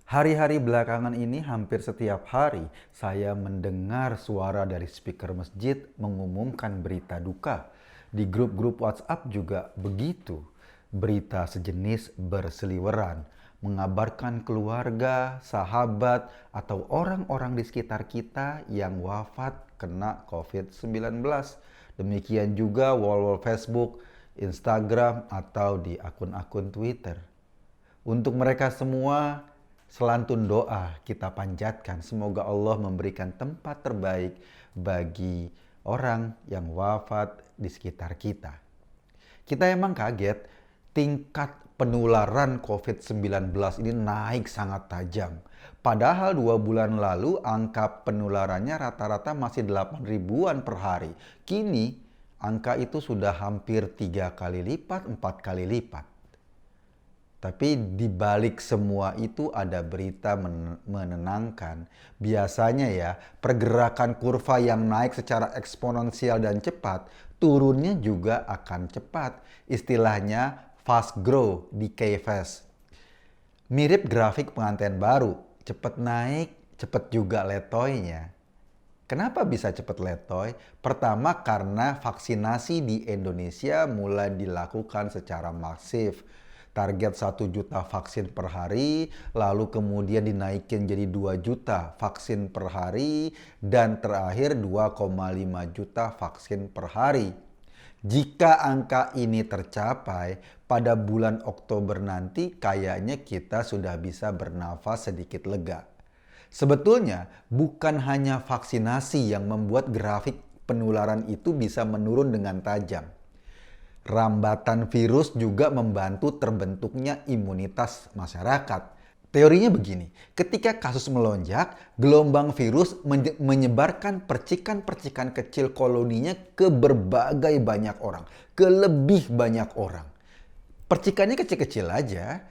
Hari-hari belakangan ini hampir setiap hari saya mendengar suara dari speaker masjid mengumumkan berita duka. Di grup-grup WhatsApp juga begitu. Berita sejenis berseliweran, mengabarkan keluarga, sahabat, atau orang-orang di sekitar kita yang wafat kena COVID-19. Demikian juga wall-wall Facebook, Instagram, atau di akun-akun Twitter. Untuk mereka semua, selantun doa kita panjatkan. Semoga Allah memberikan tempat terbaik bagi orang yang wafat di sekitar kita. Kita emang kaget, tingkat penularan COVID-19 ini naik sangat tajam. Padahal 2 bulan lalu angka penularannya rata-rata masih 8 ribuan per hari. Kini angka itu sudah hampir 3 kali lipat, 4 kali lipat. Tapi di balik semua itu ada berita menenangkan. Biasanya ya, pergerakan kurva yang naik secara eksponensial dan cepat, turunnya juga akan cepat. Istilahnya fast grow, decay fast. Mirip grafik pengantin baru, cepat naik, cepat juga letoynya. Kenapa bisa cepat letoy? Pertama karena vaksinasi di Indonesia mulai dilakukan secara masif. Target 1 juta vaksin per hari, lalu kemudian dinaikin jadi 2 juta vaksin per hari, dan terakhir 2,5 juta vaksin per hari. Jika angka ini tercapai, pada bulan Oktober nanti kayaknya kita sudah bisa bernafas sedikit lega. Sebetulnya bukan hanya vaksinasi yang membuat grafik penularan itu bisa menurun dengan tajam. Rambatan virus juga membantu terbentuknya imunitas masyarakat. Teorinya begini, ketika kasus melonjak, gelombang virus menyebarkan percikan-percikan kecil koloninya ke berbagai banyak orang, ke lebih banyak orang. Percikannya kecil-kecil aja,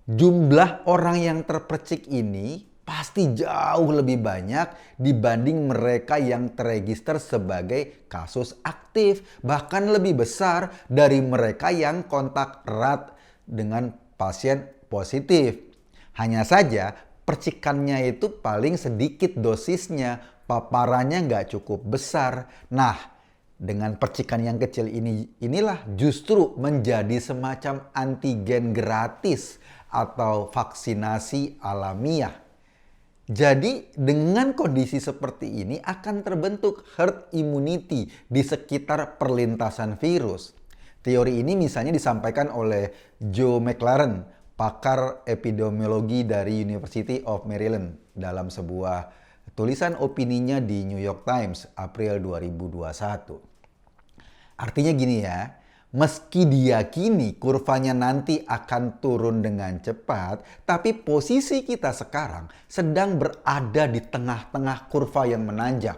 jumlah orang yang terpercik ini pasti jauh lebih banyak dibanding mereka yang terregister sebagai kasus aktif. Bahkan lebih besar dari mereka yang kontak erat dengan pasien positif. Hanya saja percikannya itu paling sedikit dosisnya, paparannya nggak cukup besar. Nah, dengan percikan yang kecil inilah justru menjadi semacam antigen gratis atau vaksinasi alamiah. Jadi dengan kondisi seperti ini akan terbentuk herd immunity di sekitar perlintasan virus. Teori ini misalnya disampaikan oleh Joe McLaren, pakar epidemiologi dari University of Maryland dalam sebuah tulisan opininya di New York Times April 2021. Artinya gini ya, meski diyakini kurvanya nanti akan turun dengan cepat, tapi posisi kita sekarang sedang berada di tengah-tengah kurva yang menanjak.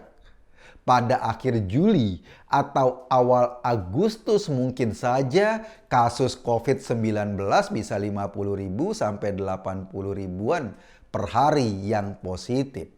Pada akhir Juli atau awal Agustus mungkin saja kasus COVID-19 bisa 50.000 sampai 80 ribuan per hari yang positif.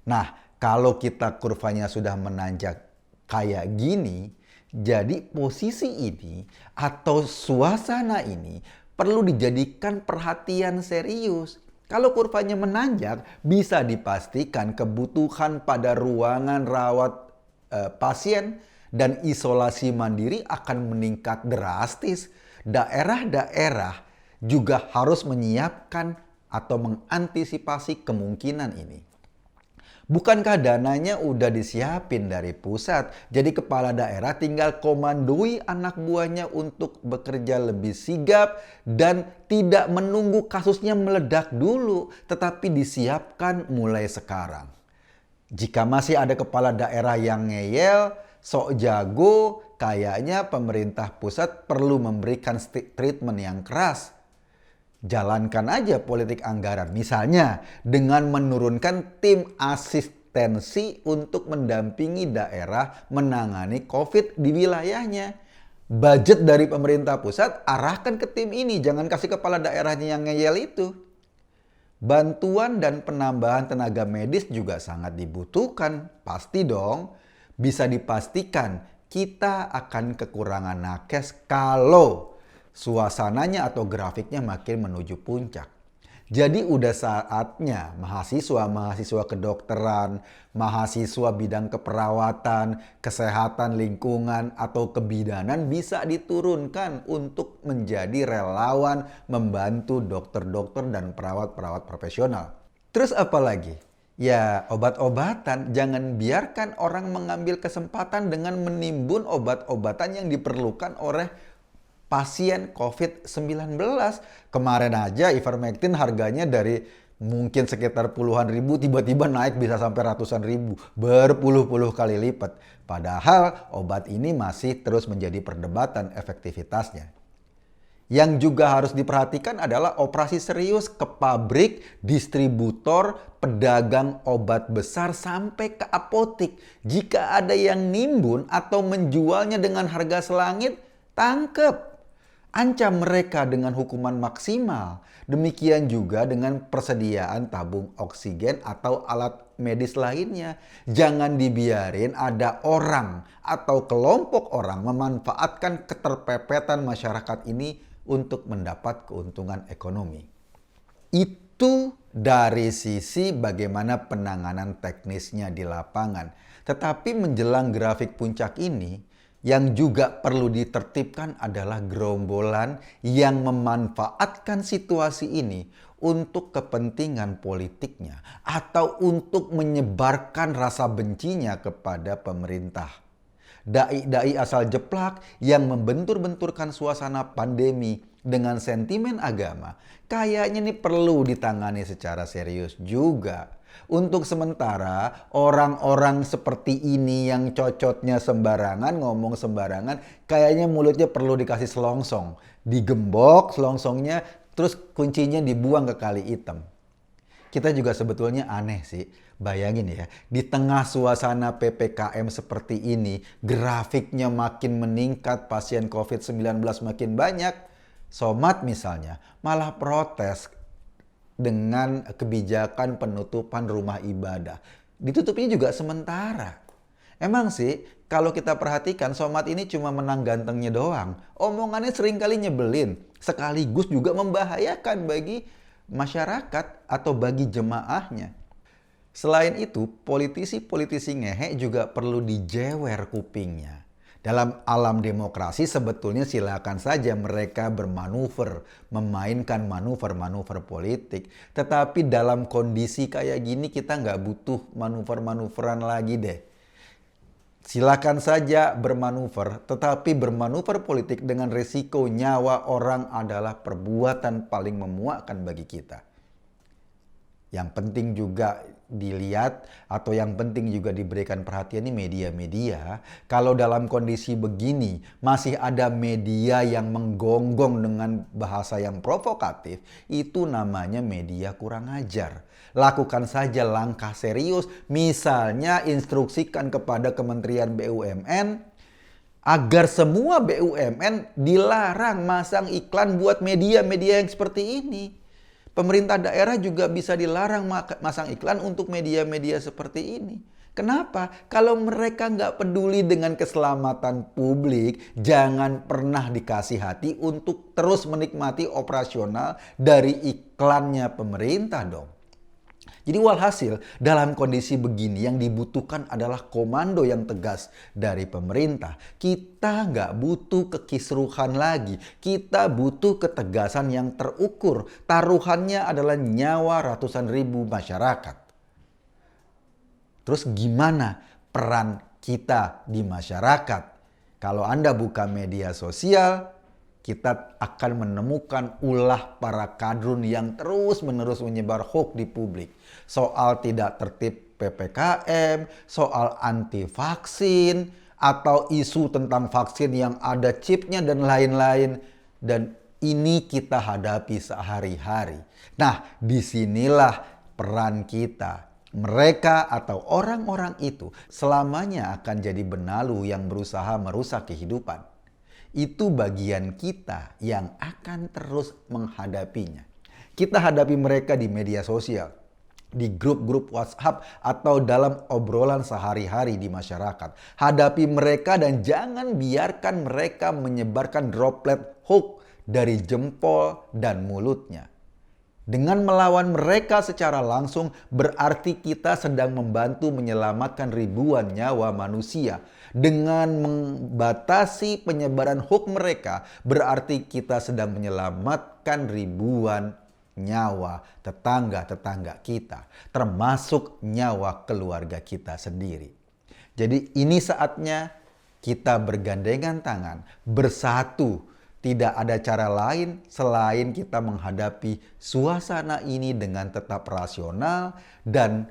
Nah, kalau kita kurvanya sudah menanjak kayak gini, jadi posisi ini atau suasana ini perlu dijadikan perhatian serius. Kalau kurvanya menanjak, bisa dipastikan kebutuhan pada ruangan rawat pasien dan isolasi mandiri akan meningkat drastis. Daerah-daerah juga harus menyiapkan atau mengantisipasi kemungkinan ini. Bukankah dananya udah disiapin dari pusat? Jadi kepala daerah tinggal komandoi anak buahnya untuk bekerja lebih sigap dan tidak menunggu kasusnya meledak dulu, tetapi disiapkan mulai sekarang. Jika masih ada kepala daerah yang ngeyel, sok jago, kayaknya pemerintah pusat perlu memberikan treatment yang keras. Jalankan aja politik anggaran. Misalnya dengan menurunkan tim asistensi untuk mendampingi daerah menangani COVID di wilayahnya. Budget dari pemerintah pusat arahkan ke tim ini. Jangan kasih kepala daerahnya yang ngeyel itu. Bantuan dan penambahan tenaga medis juga sangat dibutuhkan. Pasti dong. Bisa dipastikan kita akan kekurangan nakes kalau suasananya atau grafiknya makin menuju puncak. Jadi udah saatnya mahasiswa-mahasiswa kedokteran, mahasiswa bidang keperawatan, kesehatan lingkungan, atau kebidanan bisa diturunkan untuk menjadi relawan membantu dokter-dokter dan perawat-perawat profesional. Terus apa lagi? Ya, obat-obatan. Jangan biarkan orang mengambil kesempatan dengan menimbun obat-obatan yang diperlukan oleh pasien COVID-19. Kemarin aja ivermectin harganya dari mungkin sekitar puluhan ribu tiba-tiba naik bisa sampai ratusan ribu, berpuluh-puluh kali lipat. Padahal obat ini masih terus menjadi perdebatan efektivitasnya. Yang juga harus diperhatikan adalah operasi serius ke pabrik, distributor, pedagang obat besar sampai ke apotik. Jika ada yang nimbun atau menjualnya dengan harga selangit, tangkep. Ancam mereka dengan hukuman maksimal. Demikian juga dengan persediaan tabung oksigen atau alat medis lainnya. Jangan dibiarin ada orang atau kelompok orang memanfaatkan keterpepetan masyarakat ini untuk mendapat keuntungan ekonomi. Itu dari sisi bagaimana penanganan teknisnya di lapangan. Tetapi menjelang grafik puncak ini, yang juga perlu ditertibkan adalah gerombolan yang memanfaatkan situasi ini untuk kepentingan politiknya atau untuk menyebarkan rasa bencinya kepada pemerintah. Dai-dai asal jeplak yang membentur-benturkan suasana pandemi dengan sentimen agama kayaknya ini perlu ditangani secara serius juga. Untuk sementara, orang-orang seperti ini yang cocotnya sembarangan, ngomong sembarangan, kayaknya mulutnya perlu dikasih selongsong. Digembok selongsongnya, terus kuncinya dibuang ke kali hitam. Kita juga sebetulnya aneh sih. Bayangin ya, di tengah suasana PPKM seperti ini, grafiknya makin meningkat, pasien COVID-19 makin banyak. Somad misalnya malah protes dengan kebijakan penutupan rumah ibadah. Ditutupnya juga sementara. Emang sih, kalau kita perhatikan Somad ini cuma menang gantengnya doang. Omongannya seringkali nyebelin, sekaligus juga membahayakan bagi masyarakat atau bagi jemaahnya. Selain itu, politisi-politisi ngehe juga perlu dijewer kupingnya. Dalam alam demokrasi sebetulnya silakan saja mereka bermanuver, memainkan manuver-manuver politik. Tetapi dalam kondisi kayak gini kita nggak butuh manuver-manuveran lagi deh. Silakan saja bermanuver, tetapi bermanuver politik dengan resiko nyawa orang adalah perbuatan paling memuakkan bagi kita. Yang penting juga dilihat atau yang penting juga diberikan perhatian ini media-media. Kalau dalam kondisi begini masih ada media yang menggonggong dengan bahasa yang provokatif, itu namanya media kurang ajar. Lakukan saja langkah serius, misalnya instruksikan kepada Kementerian BUMN agar semua BUMN dilarang masang iklan buat media-media yang seperti ini. Pemerintah daerah juga bisa dilarang masang iklan untuk media-media seperti ini. Kenapa? Kalau mereka nggak peduli dengan keselamatan publik, jangan pernah dikasih hati untuk terus menikmati operasional dari iklannya pemerintah dong. Jadi walhasil dalam kondisi begini yang dibutuhkan adalah komando yang tegas dari pemerintah. Kita nggak butuh kekisruhan lagi. Kita butuh ketegasan yang terukur. Taruhannya adalah nyawa ratusan ribu masyarakat. Terus gimana peran kita di masyarakat? Kalau Anda buka media sosial, kita akan menemukan ulah para kadrun yang terus-menerus menyebar hoax di publik. Soal tidak tertib PPKM, soal anti vaksin, atau isu tentang vaksin yang ada chipnya dan lain-lain. Dan ini kita hadapi sehari-hari. Nah, disinilah peran kita. Mereka atau orang-orang itu selamanya akan jadi benalu yang berusaha merusak kehidupan. Itu bagian kita yang akan terus menghadapinya. Kita hadapi mereka di media sosial, di grup-grup WhatsApp, atau dalam obrolan sehari-hari di masyarakat. Hadapi mereka dan jangan biarkan mereka menyebarkan droplet hoax dari jempol dan mulutnya. Dengan melawan mereka secara langsung berarti kita sedang membantu menyelamatkan ribuan nyawa manusia. Dengan membatasi penyebaran hoax mereka berarti kita sedang menyelamatkan ribuan nyawa tetangga-tetangga kita, termasuk nyawa keluarga kita sendiri. Jadi ini saatnya kita bergandengan tangan, bersatu. Tidak ada cara lain selain kita menghadapi suasana ini dengan tetap rasional dan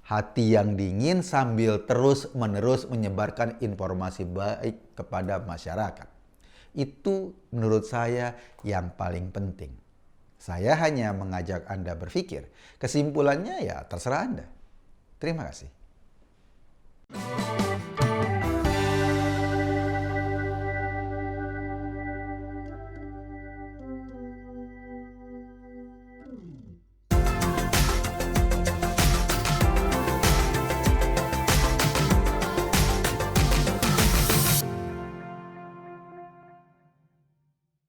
hati yang dingin sambil terus-menerus menyebarkan informasi baik kepada masyarakat. Itu menurut saya yang paling penting. Saya hanya mengajak Anda berpikir. Kesimpulannya ya terserah Anda. Terima kasih.